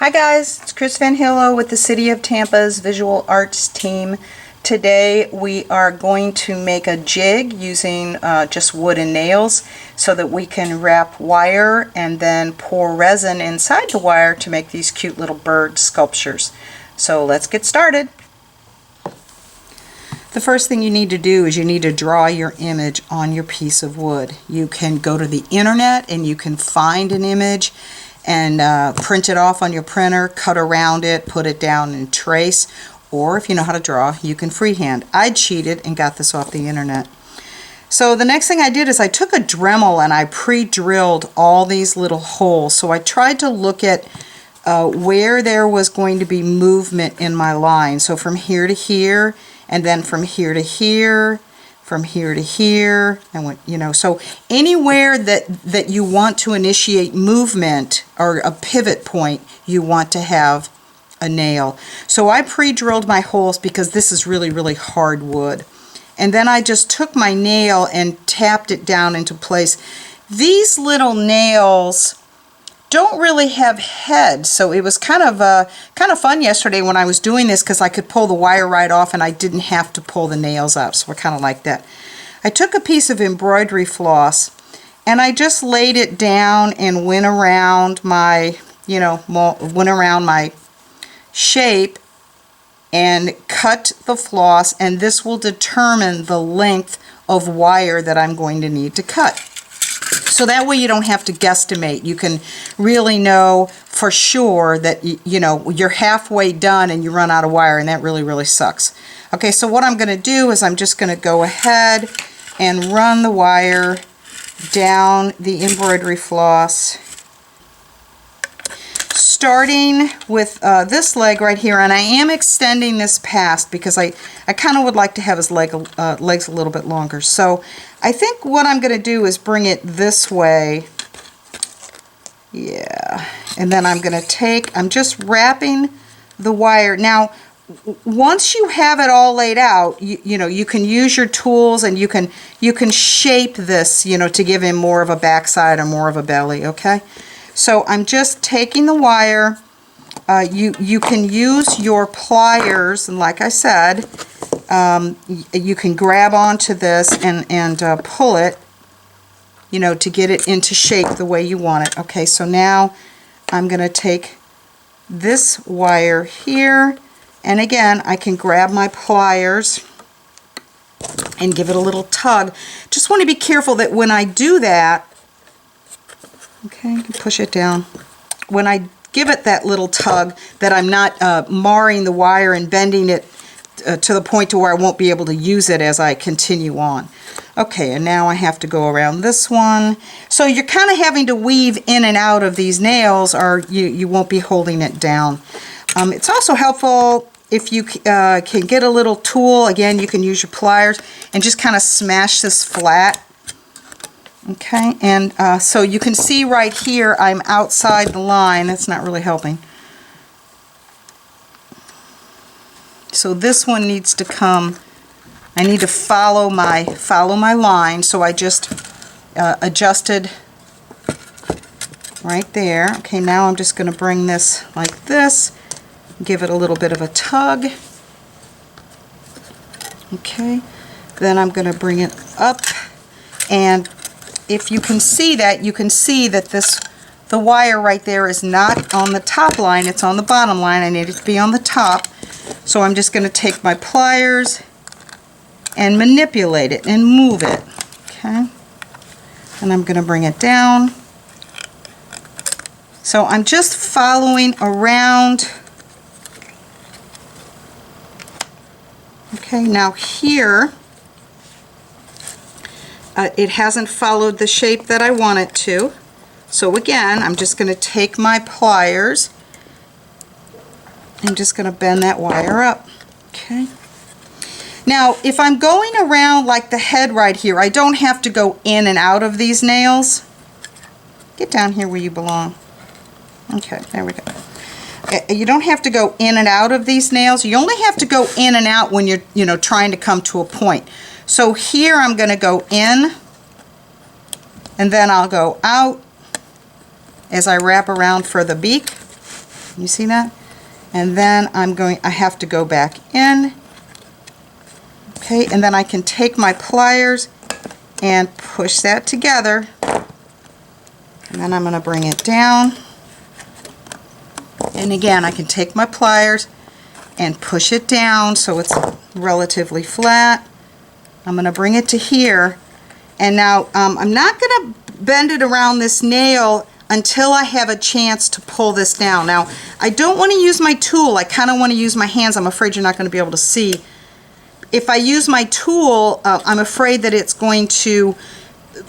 Hi guys, it's Chris Van Hillo with the City of Tampa's Visual Arts team. Today we are going to make a jig using just wood and nails so that we can wrap wire and then pour resin inside the wire to make these cute little bird sculptures. So let's get started. The first thing you need to do is you need to draw your image on your piece of wood. You can go to the internet and you can find an image and print it off on your printer, cut around it, put it down and trace, or if you know how to draw, you can freehand. I cheated and got this off the internet. So the next thing I did is I took a Dremel and I pre-drilled all these little holes. So I tried to look at where there was going to be movement in my line. So from here to here, and then from here to here, from here to here, and so anywhere that you want to initiate movement or a pivot point, you want to have a nail. So I pre-drilled my holes because this is really hard wood. And then I just took my nail and tapped it down into place. These little nails don't really have heads, so it was kind of fun yesterday when I was doing this because I could pull the wire right off and I didn't have to pull the nails out, so we're kind of like that. I took a piece of embroidery floss and I just laid it down and went around my shape and cut the floss, and this will determine the length of wire that I'm going to need to cut. So that way you don't have to guesstimate. You can really know for sure that you're halfway done and you run out of wire, and that really sucks. Okay, so what I'm going to do is I'm just going to go ahead and run the wire down the embroidery floss, starting with this leg right here, and I am extending this past because I kind of would like to have his legs a little bit longer. So I think what I'm going to do is bring it this way. Yeah, and then I'm just wrapping the wire. Now, once you have it all laid out, you can use your tools and you can shape this, to give him more of a backside or more of a belly, okay? So I'm just taking the wire. You can use your pliers, and like I said, you can grab onto this and pull it, to get it into shape the way you want it. Okay, so now I'm going to take this wire here, and again, I can grab my pliers and give it a little tug. Just want to be careful that when I do that, okay, push it down. When I give it that little tug, that I'm not marring the wire and bending it to the point to where I won't be able to use it as I continue on. Okay, and now I have to go around this one. So you're kind of having to weave in and out of these nails, or you won't be holding it down. It's also helpful if you can get a little tool. Again, you can use your pliers and just kind of smash this flat. Okay, and so you can see right here I'm outside the line. That's not really helping. So this one needs to come. I need to follow my line. So I just adjusted right there. Okay, now I'm just going to bring this like this. Give it a little bit of a tug. Okay, then I'm going to bring it up, and if you can see that, the wire right there is not on the top line, it's on the bottom line. I need it to be on the top. So I'm just going to take my pliers and manipulate it and move it. Okay, and I'm going to bring it down. So I'm just following around. Okay, now here, it hasn't followed the shape that I want it to. So again, I'm just going to take my pliers. I'm just going to bend that wire up. Okay. Now, if I'm going around like the head right here, I don't have to go in and out of these nails. Get down here where you belong. Okay, there we go. You don't have to go in and out of these nails. You only have to go in and out when you're trying to come to a point. So here I'm going to go in, and then I'll go out as I wrap around for the beak. You see that? And then I have to go back in. Okay, and then I can take my pliers and push that together. And then I'm going to bring it down. And again, I can take my pliers and push it down so it's relatively flat. I'm going to bring it to here. And now I'm not going to bend it around this nail until I have a chance to pull this down. Now, I don't want to use my tool. I kind of want to use my hands. I'm afraid you're not going to be able to see. If I use my tool, I'm afraid that it's going to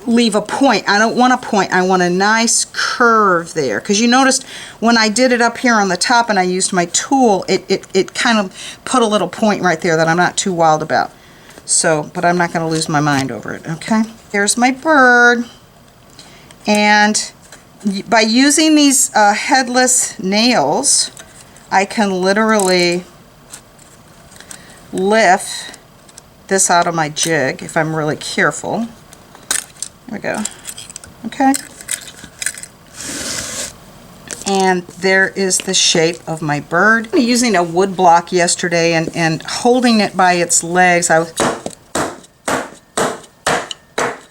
leave a point. I don't want a point. I want a nice curve there. Because you noticed when I did it up here on the top and I used my tool, it kind of put a little point right there that I'm not too wild about. So, but I'm not going to lose my mind over it, okay? Here's my bird. And by using these headless nails, I can literally lift this out of my jig if I'm really careful. There we go. Okay. And there is the shape of my bird. I'm using a wood block yesterday and holding it by its legs. I was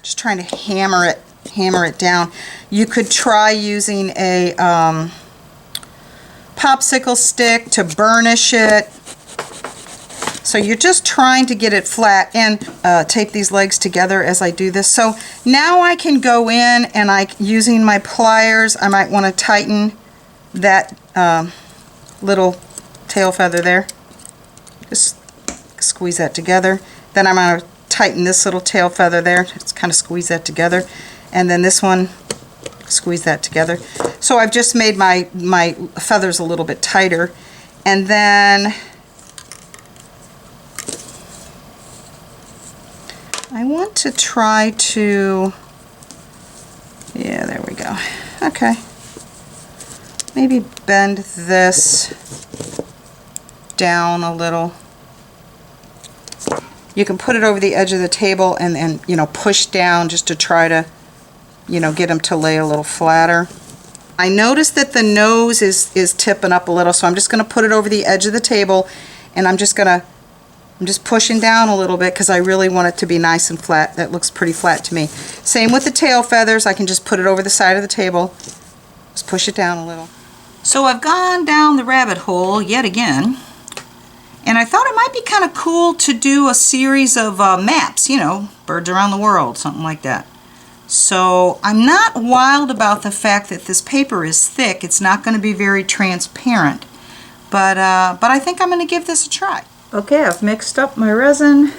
just trying to hammer it down. You could try using a popsicle stick to burnish it. So you're just trying to get it flat, and tape these legs together as I do this. So now I can go in and using my pliers, I might want to tighten that little tail feather there. Just squeeze that together. Then I'm going to tighten this little tail feather there. Just kind of squeeze that together. And then this one, squeeze that together. So I've just made my feathers a little bit tighter. And then I want to try to, yeah, there we go. Okay. Maybe bend this down a little. You can put it over the edge of the table and then, you know, push down just to try to, you know, get them to lay a little flatter. I noticed that the nose is tipping up a little, so I'm just going to put it over the edge of the table, and I'm just pushing down a little bit because I really want it to be nice and flat. That looks pretty flat to me. Same with the tail feathers. I can just put it over the side of the table. Just push it down a little. So I've gone down the rabbit hole yet again, and I thought it might be kind of cool to do a series of maps, you know, birds around the world, something like that. So I'm not wild about the fact that this paper is thick. It's not going to be very transparent, but I think I'm going to give this a try. Okay, I've mixed up my resin,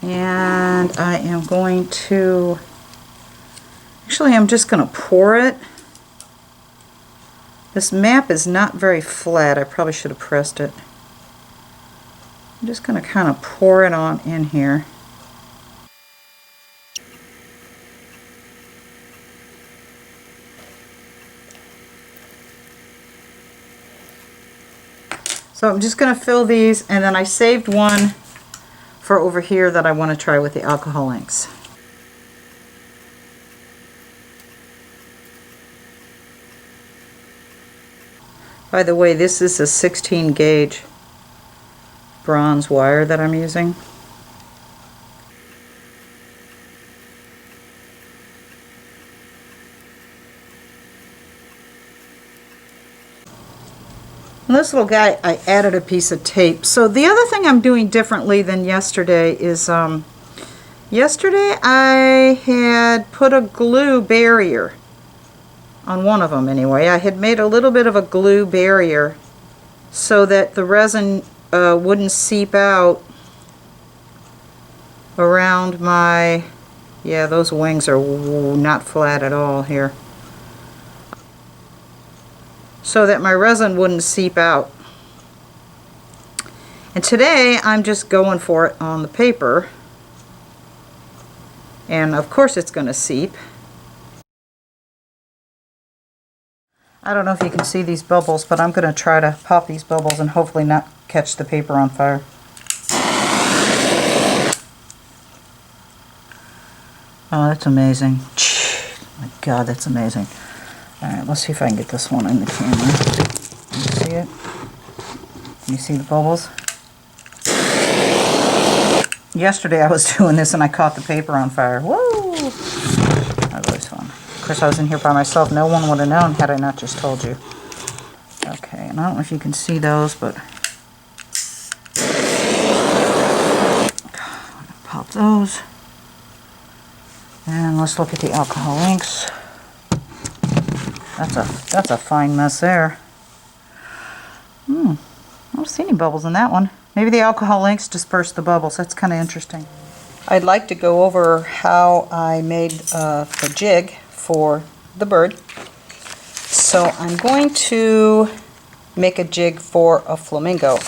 and I am going to, actually I'm just going to pour it. This map is not very flat. I probably should have pressed it. I'm just going to kind of pour it on in here. So I'm just going to fill these, and then I saved one for over here that I want to try with the alcohol inks. By the way, this is a 16 gauge bronze wire that I'm using. And this little guy, I added a piece of tape. So the other thing I'm doing differently than yesterday is, yesterday I had put a glue barrier on one of them anyway. I had made a little bit of a glue barrier so that the resin wouldn't seep out around my, yeah, those wings are not flat at all here. So that my resin wouldn't seep out. And today I'm just going for it on the paper, and of course it's going to seep. I don't know if you can see these bubbles, but I'm going to try to pop these bubbles and hopefully not catch the paper on fire. Oh, that's amazing. My God, that's amazing. Alright, let's see if I can get this one in the camera. Can you see it? Can you see the bubbles? Yesterday I was doing this and I caught the paper on fire. Woo! That was always fun. Of course I was in here by myself. No one would have known had I not just told you. Okay, and I don't know if you can see those, but pop those. And let's look at the alcohol inks. That's a fine mess there. I don't see any bubbles in that one. Maybe the alcohol inks disperse the bubbles. That's kind of interesting. I'd like to go over how I made the jig for the bird. So I'm going to make a jig for a flamingo.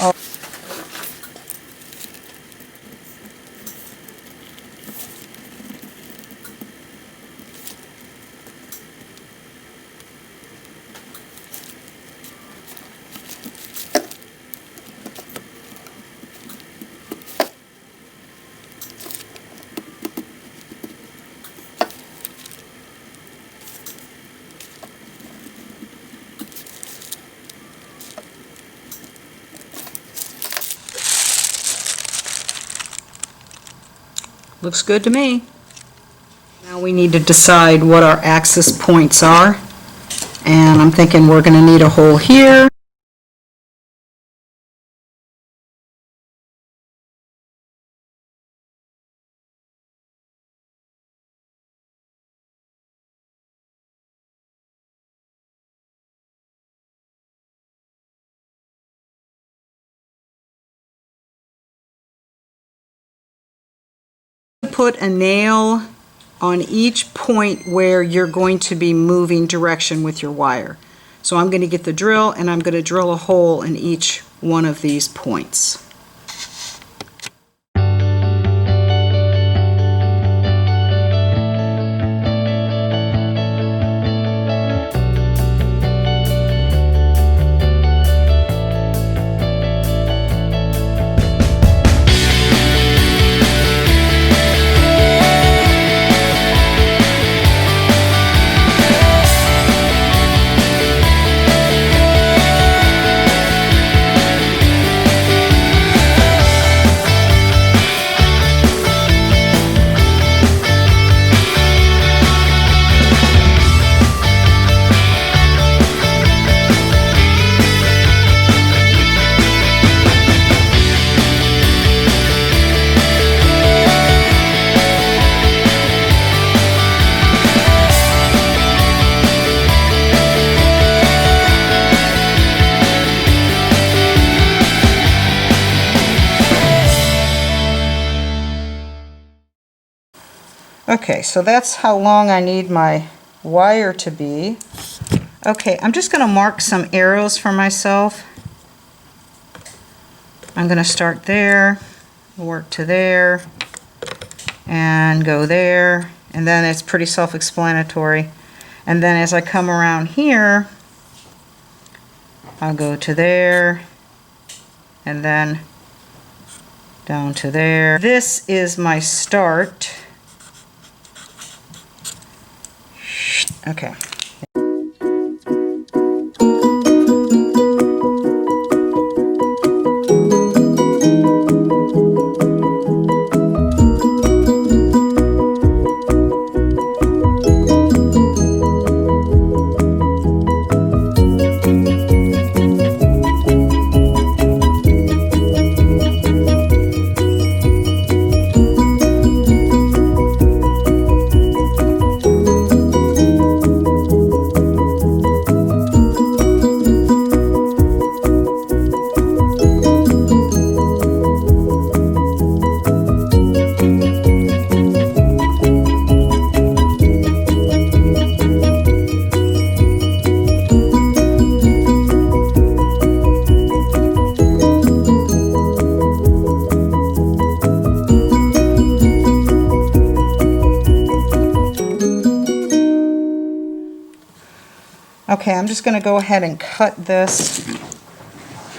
Looks good to me. Now we need to decide what our axis points are. And I'm thinking we're going to need a hole here. Put a nail on each point where you're going to be moving direction with your wire. So I'm going to get the drill and I'm going to drill a hole in each one of these points. Okay, so that's how long I need my wire to be. Okay, I'm just going to mark some arrows for myself. I'm going to start there, work to there, and go there, and then it's pretty self-explanatory. And then as I come around here, I'll go to there, and then down to there. This is my start. Okay. Okay, I'm just going to go ahead and cut this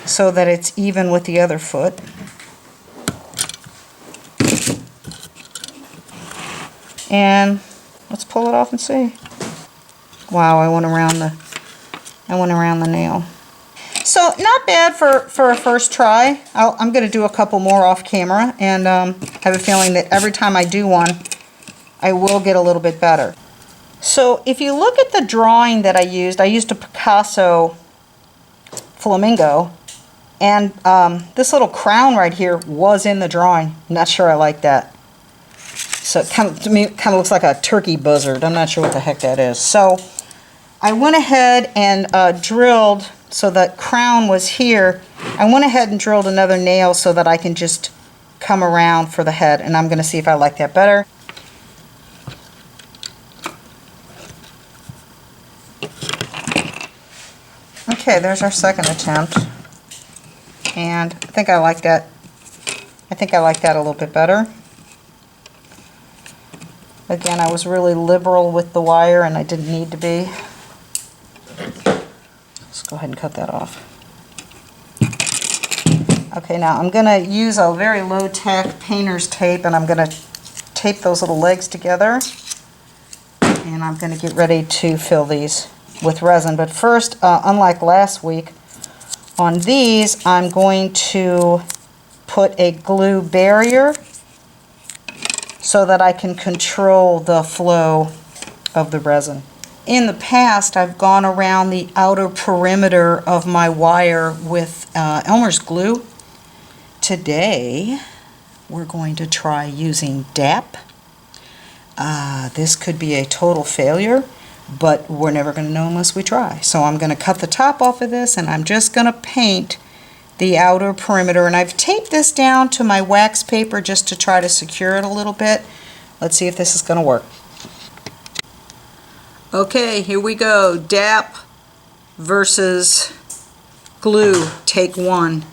so that it's even with the other foot. And let's pull it off and see. Wow, I went around the nail. So not bad for a first try. I'm going to do a couple more off camera, and I have a feeling that every time I do one, I will get a little bit better. So if you look at the drawing that I used a Picasso flamingo, and this little crown right here was in the drawing. I'm not sure I like that. So it to me, it kind of looks like a turkey buzzard. I'm not sure what the heck that is. So I went ahead and drilled, so the crown was here. I went ahead and drilled another nail so that I can just come around for the head, and I'm going to see if I like that better. Okay, there's our second attempt, and I think I like that. I think I like that a little bit better. Again, I was really liberal with the wire, and I didn't need to be. Let's go ahead and cut that off. Okay, now I'm going to use a very low-tech painter's tape, and I'm going to tape those little legs together, and I'm going to get ready to fill these with resin. But first, unlike last week, on these I'm going to put a glue barrier so that I can control the flow of the resin. In the past, I've gone around the outer perimeter of my wire with Elmer's glue. Today, we're going to try using DAP. This could be a total failure, but we're never going to know unless we try. So I'm going to cut the top off of this, and I'm just going to paint the outer perimeter. And I've taped this down to my wax paper just to try to secure it a little bit. Let's see if this is going to work. Okay, here we go. DAP versus glue, take one.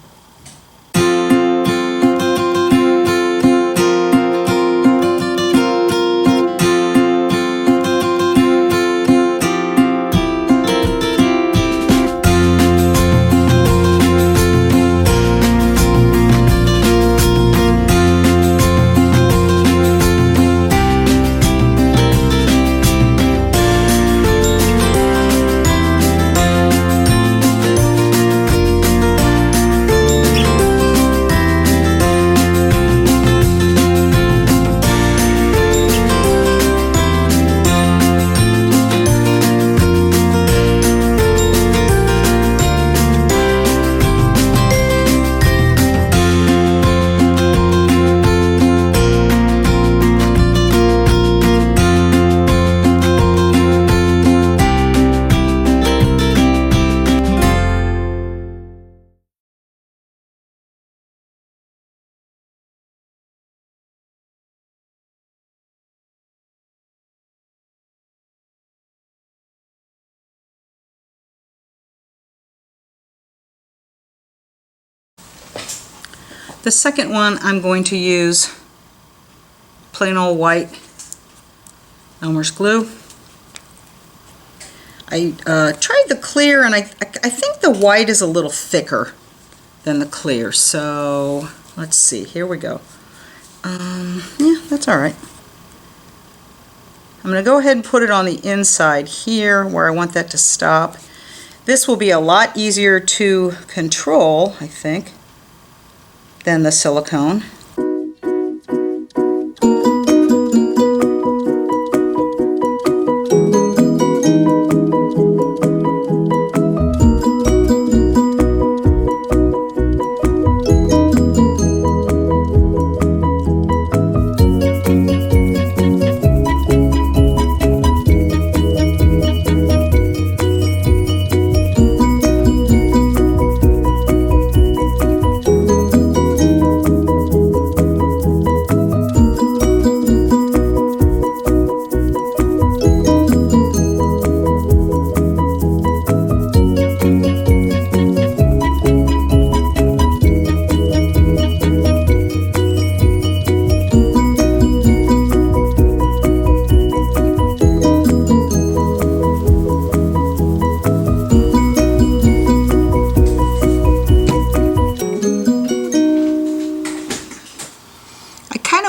The second one, I'm going to use plain old white Elmer's glue. I tried the clear, and I think the white is a little thicker than the clear. So let's see. Here we go. Yeah, that's all right. I'm going to go ahead and put it on the inside here where I want that to stop. This will be a lot easier to control, I think, than the silicone.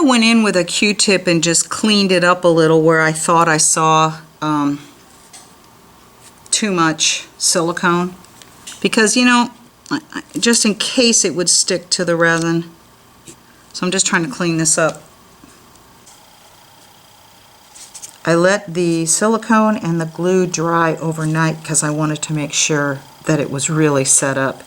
Went in with a Q-tip and just cleaned it up a little where I thought I saw too much silicone because, you know, just in case it would stick to the resin. So I'm just trying to clean this up. I let the silicone and the glue dry overnight because I wanted to make sure that it was really set up.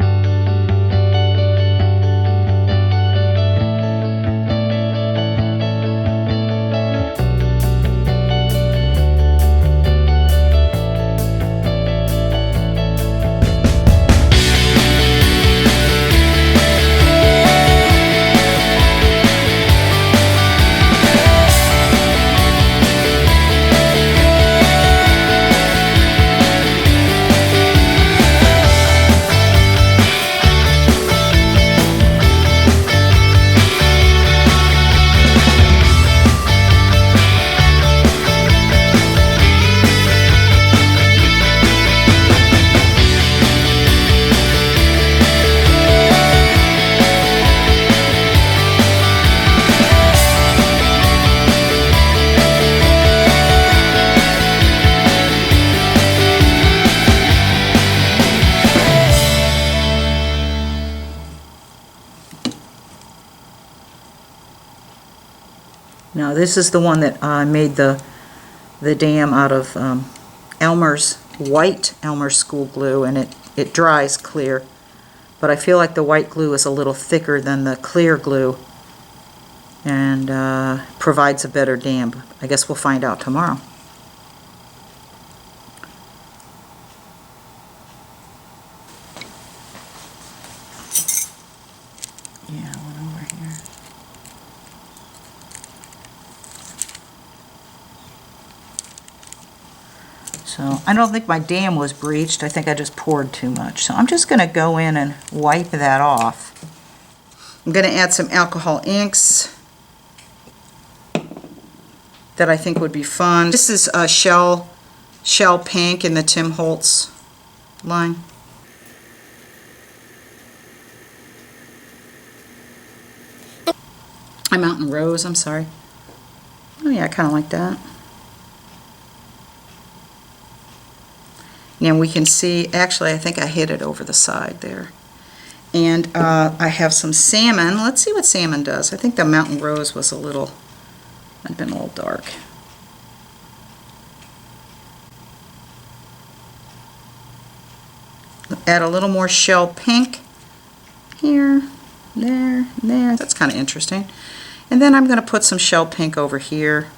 Now this is the one that I made the dam out of Elmer's white Elmer's school glue, and it dries clear. But I feel like the white glue is a little thicker than the clear glue and provides a better dam. I guess we'll find out tomorrow. Yeah, one over here. So I don't think my dam was breached. I think I just poured too much. So I'm just going to go in and wipe that off. I'm going to add some alcohol inks that I think would be fun. This is shell pink in the Tim Holtz line. Mountain Rose, I'm sorry. Oh yeah, I kind of like that. Now we can see, actually I think I hit it over the side there. And I have some salmon. Let's see what salmon does. I think the Mountain Rose was a little, might have been a little dark. Add a little more shell pink here, there, there. That's kind of interesting. And then I'm going to put some shell pink over here.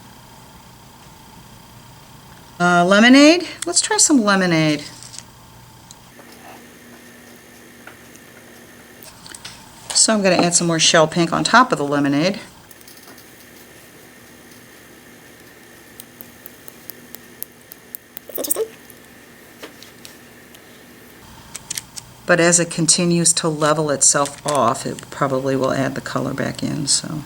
Lemonade. Let's try some lemonade. So I'm going to add some more shell pink on top of the lemonade. Interesting. But as it continues to level itself off, it probably will add the color back in. So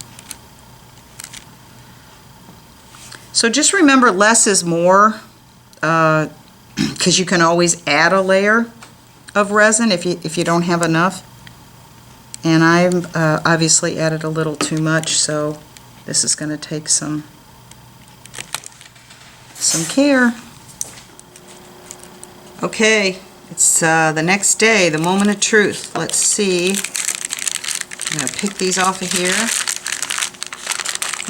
just remember, less is more, because you can always add a layer of resin if you don't have enough. And I've obviously added a little too much, so this is going to take some care. Okay, it's the next day, the moment of truth. Let's see. I'm going to pick these off of here.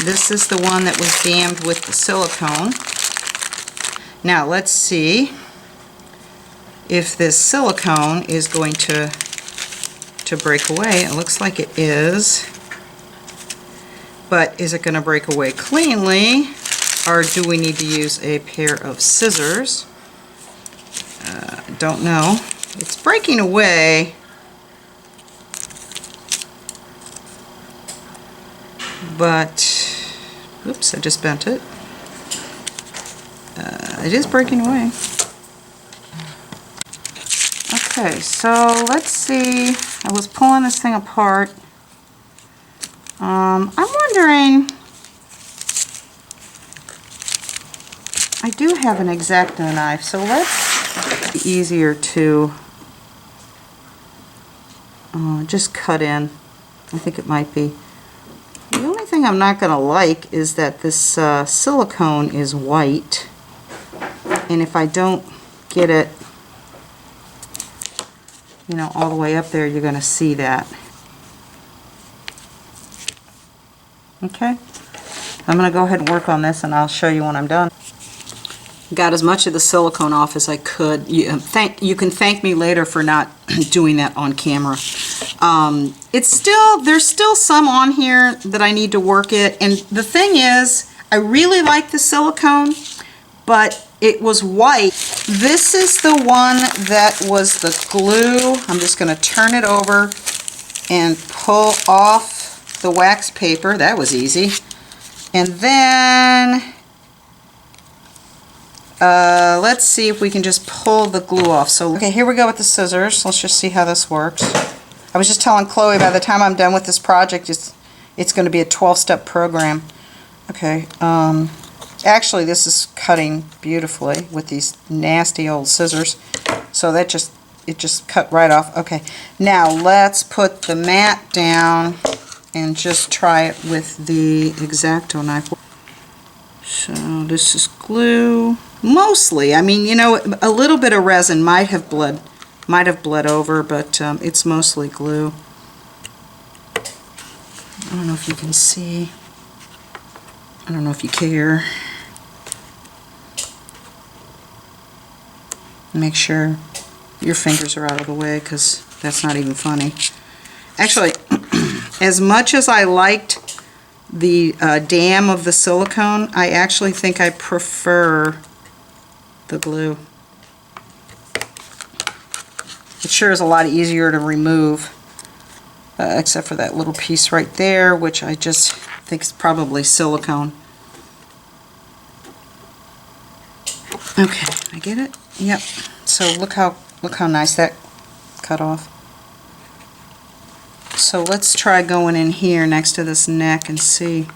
This is the one that was dammed with the silicone. Now let's see if this silicone is going to break away. It looks like it is. But is it going to break away cleanly, or do we need to use a pair of scissors? Don't know. It's breaking away. But, oops, I just bent it. It is breaking away. Okay, so let's see. I was pulling this thing apart. I'm wondering, I do have an X-Acto knife, so let's be easier to just cut in. I think it might be. The only thing I'm not going to like is that this silicone is white, and if I don't get it you know, all the way up there, you're going to see that. Okay, I'm going to go ahead and work on this, and I'll show you when I'm done. Got as much of the silicone off as I could. You can thank me later for not doing that on camera. There's still some on here that I need to work it, and the thing is, I really like the silicone, but it was white. This is the one that was the glue. I'm just going to turn it over and pull off the wax paper. That was easy. And then let's see if we can just pull the glue off. So, okay, here we go with the scissors. Let's just see how this works. I was just telling Chloe, by the time I'm done with this project, it's going to be a 12-step program. Okay, actually this is cutting beautifully with these nasty old scissors. So it just cut right off. Okay, now let's put the mat down and just try it with the X-Acto knife. So this is glue. Mostly, I mean, you know, a little bit of resin might have bled over, but it's mostly glue. I don't know if you can see. I don't know if you care. Make sure your fingers are out of the way, because that's not even funny. Actually, as much as I liked the dam of the silicone, I actually think I prefer the glue. It sure is a lot easier to remove, except for that little piece right there, which I just think is probably silicone. Okay, I get it? Yep. So look how nice that cut off. So let's try going in here next to this neck and see.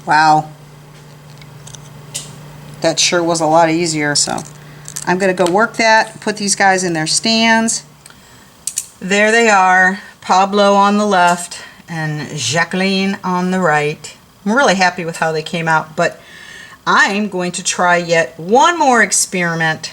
Wow, that sure was a lot easier. So I'm going to go work that, put these guys in their stands. There they are, Pablo on the left and Jacqueline on the right. I'm really happy with how they came out, but I'm going to try yet one more experiment